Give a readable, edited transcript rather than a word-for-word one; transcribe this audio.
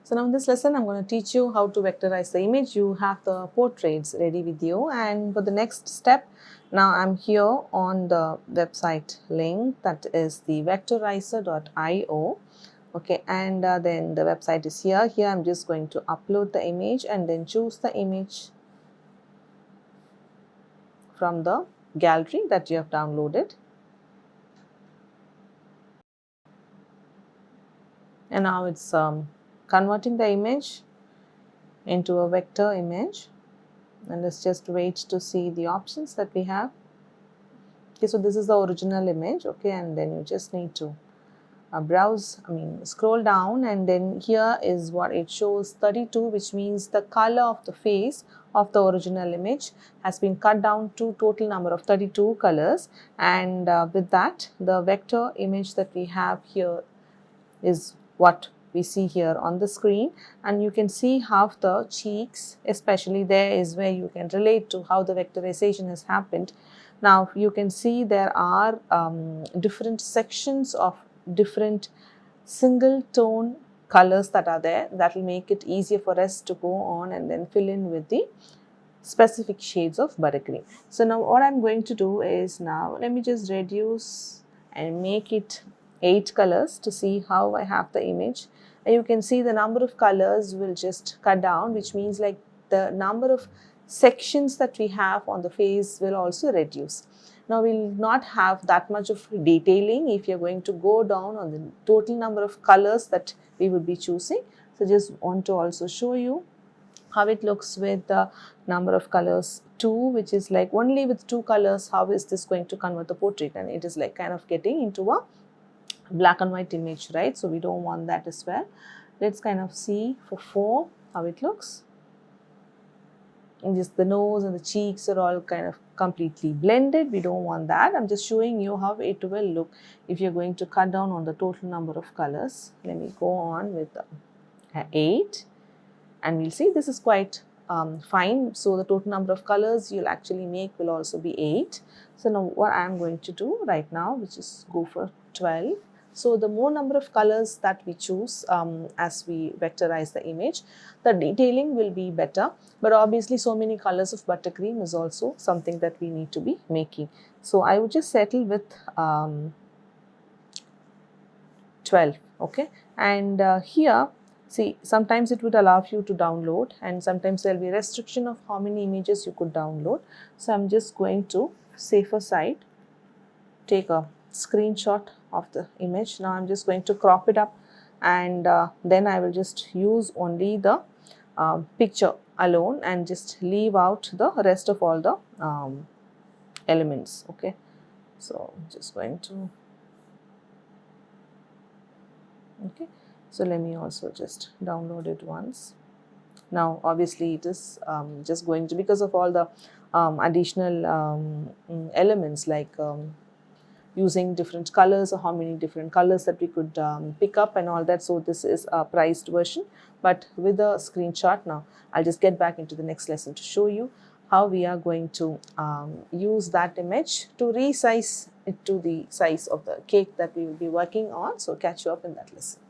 So now in this lesson, I'm going to teach you how to vectorize the image. You have the portraits ready with you, and for the next step, now I'm here on the website link, that is the vectorizer.io. Okay, and then the website is here. Here I'm just going to upload the image and then choose the image from the gallery that you have downloaded. And now it's converting the image into a vector image, and let's just wait to see the options that we have. Okay, so this is the original image. Okay, and then you just need to scroll down, and then here is what it shows, 32, which means the color of the face of the original image has been cut down to total number of 32 colors. And with that, the vector image that we have here is what we see here on the screen, and you can see how the cheeks, especially there is where you can relate to how the vectorization has happened. Now you can see there are different sections of different single tone colors that are there, that will make it easier for us to go on and then fill in with the specific shades of buttercream. So now what I'm going to do is, now let me just reduce and make it 8 colors to see how I have the image. And you can see the number of colors will just cut down, which means like the number of sections that we have on the face will also reduce. Now we'll not have that much of detailing if you're going to go down on the total number of colors that we will be choosing. So just want to also show you how it looks with the number of colors 2, which is like only with 2 colors, how is this going to convert the portrait? And it is like kind of getting into a black and white image, right? So we don't want that as well. Let's kind of see for 4 how it looks. And just the nose and the cheeks are all kind of completely blended. We don't want that. I'm just showing you how it will look if you're going to cut down on the total number of colors. Let me go on with 8, and we'll see this is quite fine. So the total number of colors you'll actually make will also be 8. So now what I'm going to do right now, which is go for 12. So the more number of colors that we choose as we vectorize the image, the detailing will be better. But obviously so many colors of buttercream is also something that we need to be making. So I would just settle with 12. Okay, and here, see, sometimes it would allow you to download, and sometimes there will be a restriction of how many images you could download. So I'm just going to, safer side, take a screenshot of the image. Now I'm just going to crop it up, and then I will just use only the picture alone and just leave out the rest of all the elements. Okay, so I'm just going to, okay, so let me also just download it once. Now obviously it is just going to, because of all the additional elements like using different colors, or how many different colors that we could pick up and all that. So this is a priced version, but with a screenshot. Now I'll just get back into the next lesson to show you how we are going to use that image to resize it to the size of the cake that we will be working on. So catch you up in that lesson.